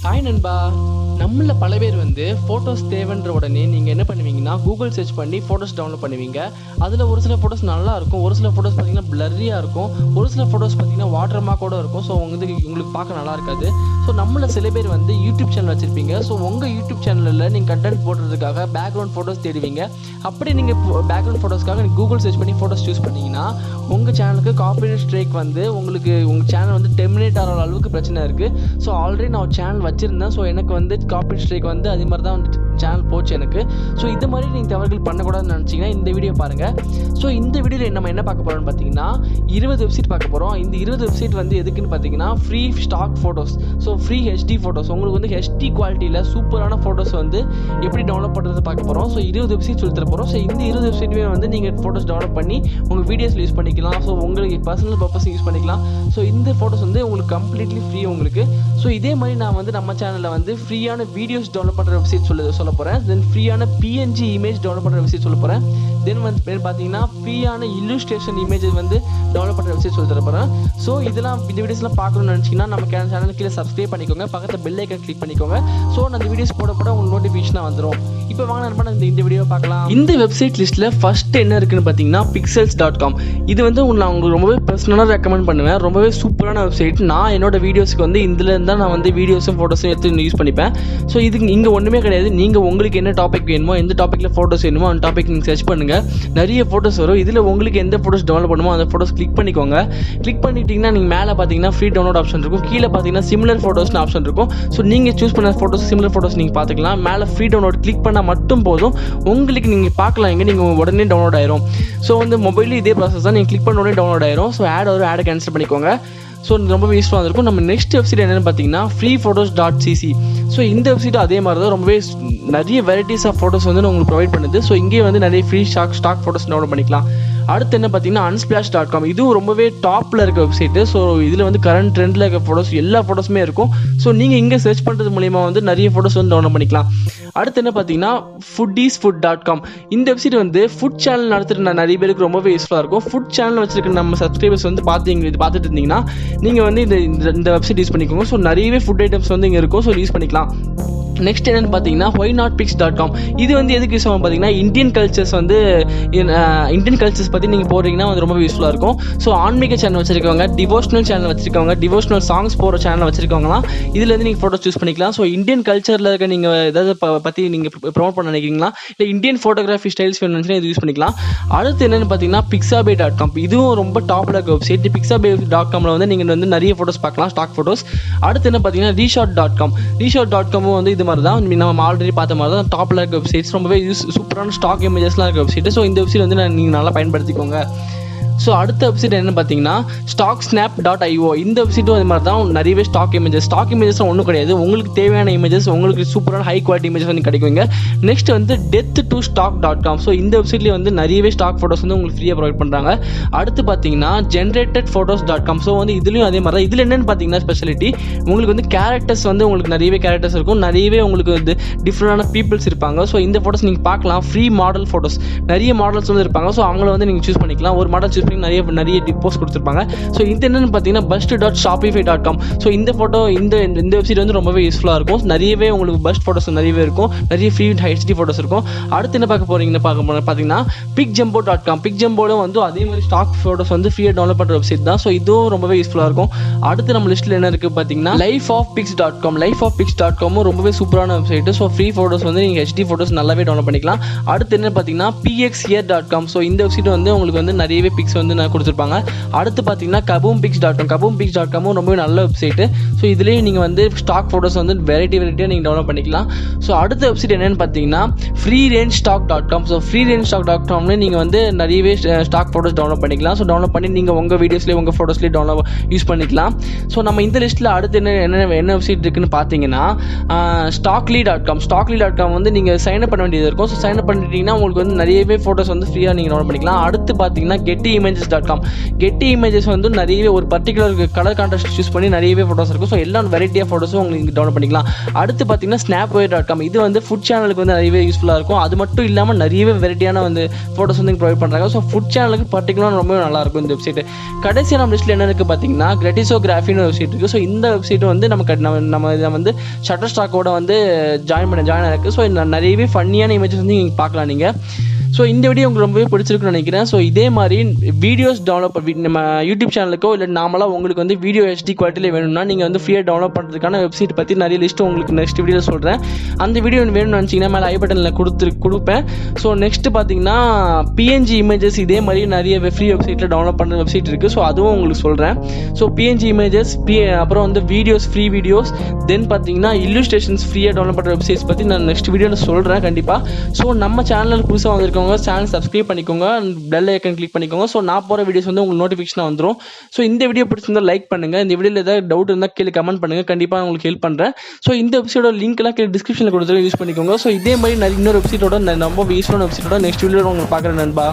Hi நண்பா, நம்மள பல பேர் வந்து ஃபோட்டோஸ் தேவைன்ற உடனே நீங்கள் என்ன பண்ணுவீங்கன்னா கூகுள் சர்ச் பண்ணி ஃபோட்டோஸ் டவுன்லோட் பண்ணுவீங்க. அதில் ஒரு சில ஃபோட்டோஸ் நல்லா இருக்கும், ஒரு சில ஃபோட்டோஸ் பார்த்தீங்கன்னா பிளர்ரியாக இருக்கும், ஒரு சில ஃபோட்டோஸ் பார்த்தீங்கன்னா வாட்டர் மார்க்கோட இருக்கும். ஸோ உங்களுக்கு பார்க்க நல்லா இருக்காது. ஸோ நம்மள சில பேர் வந்து யூடியூப் சேனல் வச்சுருப்பீங்க. ஸோ உங்கள் யூடியூப் சேனலில் நீங்கள் கண்டென்ட் போடுறதுக்காக பேக்ரவுண்ட் ஃபோட்டோஸ் தேடுவீங்க. அப்படி நீங்கள் பேக்ரவுண்ட் ஃபோட்டோஸ்க்காக நீங்கள் கூகுள் சர்ச் பண்ணி ஃபோட்டோஸ் சூஸ் பண்ணிங்கன்னா உங்கள் சேனலுக்கு காப்பிரைட் ஸ்ட்ரைக் வந்து உங்கள் சேனல் வந்து டெர்மினேட் ஆகிற அளவுக்கு பிரச்சனை இருக்குது. ஸோ ஆல்ரெடி நான் ஒரு சேனல் வச்சுருந்தேன். ஸோ எனக்கு வந்து காப்பிரைட் ஸ்ட்ரைக் வந்து அதே மாதிரி தான் வந்து சேனல் போச்சு எனக்கு. ஸோ இது மாதிரி நீங்கள் தவறுகள் பண்ணக்கூடாதுன்னு நினச்சிங்கன்னா இந்த வீடியோ பாருங்கள். ஸோ இந்த வீடியோவில் நம்ம என்ன பார்க்க போகிறோம்னு பார்த்தீங்கன்னா 20 வெப்சைட் பார்க்க போகிறோம். இந்த 20 வெப்சைட் வந்து எதுக்குன்னு பார்த்தீங்கன்னா free stock photos, so free HD photos, உங்களுக்கு வந்து ஹெச்டி குவாலிட்டியில் சூப்பரான ஃபோட்டோஸ் வந்து எப்படி டவுன்லோட் பண்ணுறது பார்க்க போகிறோம். ஸோ 20 வெப்சைட் சொல்லி தர போகிறோம். ஸோ இந்த 20 வெப்சைட்டுமே வந்து நீங்கள் ஃபோட்டோஸ் டவுன்லோட் பண்ணி உங்கள் வீடியோஸில் யூஸ் பண்ணிக்கலாம். ஸோ உங்களுக்கு பர்சனல் பர்பஸ் யூஸ் பண்ணிக்கலாம். ஸோ இந்த ஃபோட்டோஸ் வந்து உங்களுக்கு கம்ப்ளீட்லி ஃப்ரீ உங்களுக்கு. ஸோ இதே மாதிரி நான் வந்து நம்ம சேனலில் வந்து ஃப்ரீயான வீடியோஸ் டவுன்லோட் பண்ணுற வெப்சைட் சொல்ல போகிறேன். தென் ஃப்ரீயான PNG இமேஜ் டவுன்லோட் பண்ணுற வெப்சைட் சொல்ல போகிறேன். தென் வந்து பார்த்தீங்கன்னா ஃப்ரீயான இல்லுஸ்ட்ரேஷன் இமேஜஸ் வந்து டவுன்லோட் பண்ணுற வெப்சைட் சொல்லி தர போகிறேன். ஸோ இதெல்லாம் இந்த வீடியோஸ்லாம் பார்க்கணும்னு நினச்சிங்கன்னா நம்ம சேனல் கீழே சப்ஸ்கிரைப் பண்ணிக்கோங்க, பக்கத்தில் பெல் ஐக்கன் கிளிக் பண்ணிக்கோங்க. ஸோ நான் இந்த வீடியோஸ் போட உங்களுக்கு நோட்டிஃபிகேஷனாக வந்துடும். இப்போ வாங்க நம்ம இந்த வீடியோ பார்க்கலாம். இந்த வெப்சைட் லிஸ்ட்டில் ஃபர்ஸ்ட் என்ன இருக்குன்னு பார்த்தீங்கன்னா pixels.com. இது வந்து நான் உங்களுக்கு ரொம்பவே பர்சனலாக ரெக்கமெண்ட் பண்ணுவேன். ரொம்பவே சூப்பரான வெப்சைட். நான் என்னோட வீடியோஸ்க்கு வந்து இதில் இருந்தால் நான் வந்து வீடியோஸும் ஃபோட்டோஸும் எடுத்து யூஸ் பண்ணிப்பேன். ஸோ இதுக்கு இங்கே ஒன்றுமே கிடையாது. நீங்கள் உங்களுக்கு என்ன டாபிக் வேணுமோ, எந்த டாப்பிக்கில் ஃபோட்டோஸ் வேணுமோ அந்த டாபிக் நீங்கள் சர்ச் பண்ணுங்கள், நிறைய ஃபோட்டோஸ் வரும். இதில் உங்களுக்கு எந்த ஃபோட்டோஸ் டவுன்லோட் பண்ணுமோ அந்த ஃபோட்டோஸ் கிளிக் பண்ணிக்கோங்க. கிளிக் பண்ணிட்டீங்கன்னா நீங்கள் மேலே பார்த்தீங்கன்னா ஃப்ரீ டவுன்லோட் ஆப்ஷன் இருக்கும், கீழே பார்த்தீங்கன்னா சிமிலர் ஃபோட்டோஸ்னு ஆப்ஷன் இருக்கும். ஸோ நீங்கள் சூஸ் பண்ண ஃபோட்டோஸ் சிமிலர் ஃபோட்டோஸ் நீங்கள் பார்த்துக்கலாம். மேலே ஃப்ரீ டவுன்லோட் கிளிக் பண்ணால் மட்டும் போதும், உங்களுக்கு நீங்கள் பார்க்கலாம், எங்கே நீங்கள் உடனே டவுன்லோட் ஆயிரும். ஸோ வந்து மொபைலில் இதே ப்ராசஸ் தான், நீங்கள் கிளிக் பண்ண உடனே டவுன்லோட் ஆயிரும். ஸோ ஆடை கேன்சல் பண்ணிக்கோங்க. ஸோ ரொம்பவே யூஸ்ஃபுல்லாக இருக்கும். நம்ம நெக்ஸ்ட் வெப்சைட் என்னென்னு பார்த்தீங்கன்னா freephotos.cc. ஸோ இந்த வெப்சைட்டும் அதே மாதிரி தான், ரொம்பவே நிறைய வெரைட்டிஸ் ஆஃப் ஃபோட்டோஸ் வந்து உங்களுக்கு ப்ரொவைட் பண்ணுது. ஸோ இங்கே வந்து நிறைய ஃப்ரீ ஸ்டாக் ஃபோட்டோஸ் டவுன்லோட் பண்ணிக்கலாம். அடுத்து என்ன பார்த்தீங்கன்னா unsplash.com. இதுவும் ரொம்பவே டாப்பில் இருக்க வெப்சைட்டு. ஸோ இதில் வந்து கரண்ட் ட்ரெண்டில் இருக்க ஃபோட்டோஸ் எல்லா ஃபோட்டோஸுமே இருக்கும். ஸோ நீங்கள் இங்கே சர்ச் பண்ணுறது மூலிமா வந்து நிறைய ஃபோட்டோஸ் வந்து டவுன்லோட் பண்ணிக்கலாம். அடுத்து என்ன பார்த்தீங்கன்னா foodiesfood.com. இந்த வெப்சைட் வந்து ஃபுட் சேனல் நடத்துகிற நிறைய பேருக்கு ரொம்பவே யூஸ்ஃபுல்லாக இருக்கும். ஃபுட் சேனல் வச்சிருக்க நம்ம சப்ஸ்கிரைபர்ஸ் வந்து பார்த்துட்டு இருந்தீங்கன்னா நீங்கள் வந்து இந்த வெப்சைட் யூஸ் பண்ணிக்கோங்க. ஸோ நிறையவே ஃபுட் ஐட்டம்ஸ் வந்து இங்கே இருக்கும். ஸோ யூஸ் பண்ணிக்கலாம். நெக்ஸ்ட் என்னென்னு பார்த்தீங்கன்னா whynotpics.com. இது வந்து எதுக்கு யூஸ் ஆகும் பார்த்தீங்கன்னா இந்தியன் கல்ச்சர்ஸ் பற்றி நீங்கள் போடுறீங்கன்னா வந்து ரொம்ப யூஸ்ஃபுல்லாக இருக்கும். ஸோ ஆன்மீக சேனல் வச்சிருக்கவங்க, டிவோஷனல் சேனல் வச்சிருக்கவங்க, டிவோஷனல் சாங்ஸ் போகிற சேனல் வச்சிருக்கவங்களாம் இதுலேருந்து நீங்கள் ஃபோட்டோஸ் சூஸ் பண்ணிக்கலாம். ஸோ இந்தியன் கல்ச்சரில் இருக்க நீங்கள் ஏதாவது பற்றி நீங்கள் ப்ரொமோட் பண்ண நினைக்கிறீங்களா, இல்லை இந்தியன் ஃபோட்டோகிராஃபி ஸ்டைல்ஸ் வேணும்னு இது யூஸ் பண்ணிக்கலாம். அடுத்து என்னென்னு பார்த்தீங்கன்னா pixabay.com. இதுவும் ரொம்ப டாப்பில் இருக்க வெப்சைட். pixabay.comல வந்து நீங்கள் வந்து நிறைய ஃபோட்டோஸ் பார்க்கலாம், ஸ்டாக் ஃபோட்டோஸ். அடுத்து என்ன பார்த்தீங்கன்னா reshot.com. reshot.com வந்து இது மாதிரி தான், நம்ம ஆல்ரெடி பார்த்த மாதிரி தான் டாப்பில் இருக்க வெப்சைட்ஸ். ரொம்பவே சூப்பரான ஸ்டாக் இமேஜஸ்லாம் இருக்க வெப்சைட். ஸோ இந்த வெப்சைட் வந்து நீங்கள் நல்லா பயன்படுத்திக்கோங்க. ஸோ அடுத்த வெப்சைட் என்னென்னு பார்த்தீங்கன்னா stocksnap.io. இந்த வெப்சைட்டும் அது மாதிரி தான், நிறையவே ஸ்டாக் இமேஜஸ்லாம் ஒன்றும் கிடையாது. உங்களுக்கு தேவையான இமேஜஸ், உங்களுக்கு சூப்பரான ஹை குவாலிட்டி இமேஜஸ் வந்து கிடைக்குங்க. நெக்ஸ்ட் வந்து death2stock.com. ஸோ இந்த வெப்சைட்லேயே வந்து நிறையவே ஸ்டாக் ஃபோட்டோஸ் வந்து உங்களுக்கு ஃப்ரீயாக ப்ரொவைட் பண்ணுறாங்க. அடுத்து பார்த்தீங்கன்னா generatedphotos.com. ஸோ வந்து இதுலேயும் அதே மாதிரி தான். இதில் என்னென்னு பார்த்தீங்கன்னா ஸ்பெஷாலிட்டி, உங்களுக்கு வந்து கேரக்டர்ஸ் வந்து உங்களுக்கு நிறையவே கேரக்டர்ஸ் இருக்கும், நிறையவே உங்களுக்கு வந்து டிஃப்ரெண்டான பீப்புள்ஸ் இருப்பாங்க. ஸோ இந்த ஃபோட்டோஸ் நீங்கள் பார்க்கலாம். ஃப்ரீ மாடல் ஃபோட்டோஸ், நிறைய மாடல்ஸ் வந்து இருப்பாங்க. ஸோ அவங்கள வந்து நீங்கள் சூஸ் பண்ணிக்கலாம். ஒரு மாடல் சூஸ் நிறைய போஸ்ட் கொடுத்துருப்பாங்க. ஸோ இது என்னன்னு பார்த்தீங்கன்னா bust.shopify.com. ஸோ இந்த ஃபோட்டோ இந்த வெப்சைட் வந்து ரொம்பவே யூஸ்ஃபுல்லாக இருக்கும். நிறையவே உங்களுக்கு பஸ்ட் ஃபோட்டோஸ் நிறையவே இருக்கும், நிறைய ஃப்ரீ ஹெச்டி ஃபோட்டோஸ் இருக்கும். அடுத்து என்ன பார்க்க போறீங்கன்னு பார்த்தீங்கன்னா picjumbo.com. picjumbo வந்து அதே மாதிரி ஸ்டாக் ஃபோட்டோஸ் வந்து ஃப்ரீயாக டவுன்லோட் பண்ணுற வெப்சைட் தான். ஸோ இதுவும் ரொம்பவே யூஸ்ஃபுல்லாக இருக்கும். அடுத்து நம்ம லிஸ்ட்டில் என்ன இருக்குது பார்த்தீங்கன்னா lifeofpics.com. lifeofpics.com ரொம்பவே சூப்பரான வெப்சைட். ஸோ ஃப்ரீ ஃபோட்டோஸ் வந்து நீங்கள் ஹெச்டி ஃபோட்டோஸ் நல்லாவே டவுன்லோட் பண்ணிக்கலாம். அடுத்து என்ன பார்த்தீங்கன்னா pxhere.com. ஸோ இந்த வெப்சைட் வந்து உங்களுக்கு வந்து நிறையவே பிக்ஸ் வந்து நான் கொடுத்துருப்பாங்க. அடுத்து பார்த்தீங்கன்னா kaboompics.com. kaboompics.com ரொம்பவே நல்ல வெப்சைட்டு. ஸோ இதுலேயே நீங்கள் வந்து ஸ்டாக் ஃபோட்டோஸ் வந்து வெரைட்டியாக நீங்கள் டவுன்லோட் பண்ணிக்கலாம். ஸோ அடுத்த வெப்சைட் என்னென்னு பார்த்தீங்கன்னா freerangestock.com. ஸோ freerangestock.comல நீங்கள் வந்து நிறையவே ஸ்டாக் ஃபோட்டோஸ் டவுன்லோட் பண்ணிக்கலாம். ஸோ டவுன்லோட் பண்ணி நீங்கள் உங்கள் வீடியோஸ்லேயே உங்கள் ஃபோட்டோஸ்லேயே டவுன்லோட் யூஸ் பண்ணிக்கலாம். ஸோ நம்ம இந்த லிஸ்ட்டில் அடுத்து என்ன வெப்சைட் இருக்குன்னு பார்த்தீங்கன்னா stockly.com. stockly.com வந்து நீங்கள் சைன் அப் பண்ண வேண்டியது இருக்கும். ஸோ சைன் அப் பண்ணிட்டீங்கன்னா உங்களுக்கு வந்து நிறையவே ஃபோட்டோஸ் வந்து ஃப்ரீயாக நீங்கள் டவுன்லோட் பண்ணிக்கலாம். அடுத்து பார்த்தீங்கன்னா getty gettyimages.com. கெட்டி இமேஜஸ் வந்து நிறையவே ஒரு பர்டிகுலர் கலர் கான்ட்ராஸ்ட் சூஸ் பண்ணி நிறையவே ஃபோட்டோஸ் இருக்கும். ஸோ எல்லா வெரைட்டி ஆஃப் ஃபோட்டோஸும் உங்களுக்கு டவுன்லோட் பண்ணிக்கலாம். அடுத்து பார்த்தீங்கன்னா snapwire.com. இது வந்து ஃபுட் சேனலுக்கு வந்து நிறையவே யூஸ்ஃபுல்லாக இருக்கும். அது மட்டும் இல்லாமல் நிறையவே வெரைட்டியான வந்து ஃபோட்டோஸ் வந்து ப்ரொவைட் பண்ணுறாங்க. ஸோ ஃபுட் சேனலுக்கு பர்டிகுலராக ரொம்ப நல்லாயிருக்கும் இந்த வெப்சைட். கடைசியாக நம்ம லிஸ்ட்டில் என்ன இருக்குது பார்த்தீங்கன்னா கிரெட்டிசோகிராஃபின்னு வெப்சைட் இருக்குது. ஸோ இந்த வெப்சைட் வந்து நம்ம இதை வந்து ஷட்டர் ஸ்டாக்கோட வந்து ஜாயின் ஆகிருக்கு. ஸோ நிறையவே ஃபன்னியான இமேஜஸ் வந்து நீங்கள் பார்க்கலாம் நீங்கள். ஸோ இந்த வீடியோ உங்களுக்கு ரொம்பவே பிடிச்சிருக்குன்னு நினைக்கிறேன். ஸோ இதே மாதிரி வீடியோஸ் டவுன்லோட் நம்ம யூடியூப் சேனலுக்கோ இல்லை நாமளாக உங்களுக்கு வந்து வீடியோ HD குவாலிட்டியில் வேணும்னா நீங்கள் வந்து ஃப்ரீயாக டவுன்லோட் பண்ணுறதுக்கான வெப்சைட் பற்றி நிறைய லிஸ்ட்டு உங்களுக்கு நெக்ஸ்ட் வீடியோவில் சொல்கிறேன். அந்த வீடியோ வேணும்னு நினச்சிங்கன்னா மேலே ஐ பட்டனில் கொடுப்பேன். ஸோ நெக்ஸ்ட்டு பார்த்தீங்கன்னா PNG இமேஜஸ் இதே மாதிரி நிறைய ஃப்ரீ வெப்சைட்டில் டவுன்லோட் பண்ணுற வெப்சைட் இருக்குது. ஸோ அதுவும் உங்களுக்கு சொல்கிறேன். ஸோ PNG இமேஜஸ் அப்புறம் வந்து ஃப்ரீ வீடியோஸ் தென் பார்த்தீங்கன்னா இல்லுஸ்ட்ரேஷன்ஸ் ஃப்ரீயாக டவுன்லோட் பண்ணுற வெப்சைட்ஸ் பற்றி நான் நெக்ஸ்ட் வீடியோவில் சொல்கிறேன் கண்டிப்பாக. ஸோ நம்ம சேனல் புதுசாக வந்திருக்கோங்க சேனல் சப்ஸ்கிரைப் பண்ணிக்கோங்க, பெல் ஐக்கன் கிளிக் பண்ணிக்கோங்க. ஸோ நான் போகிற வீடியோஸ் வந்து உங்களுக்கு நோட்டிஃபிகேஷன் வந்துடும். ஸோ இந்த வீடியோ பிடிச்சிருந்தா லைக் பண்ணுங்கள். இந்த வீடியோவில் ஏதாவது டவுட் இருந்தால் கீழே கமெண்ட் பண்ணுங்கள், கண்டிப்பாக உங்களுக்கு ஹெல்ப் பண்ணுறேன். ஸோ இந்த வெப்சைட்டோட லிங்க்லாம் கீழே டிஸ்கிரிப்ஷனில் கொடுத்துட்டு யூஸ் பண்ணிக்கோங்க. ஸோ இதே மாதிரி இன்னொரு வெப்சைட்டோட ரொம்ப யூஸ்ஃபுல்லான வெப்சைட்டோட நெக்ஸ்ட் வீடியோவில் உங்களுக்கு பார்க்குறேன் நண்பா.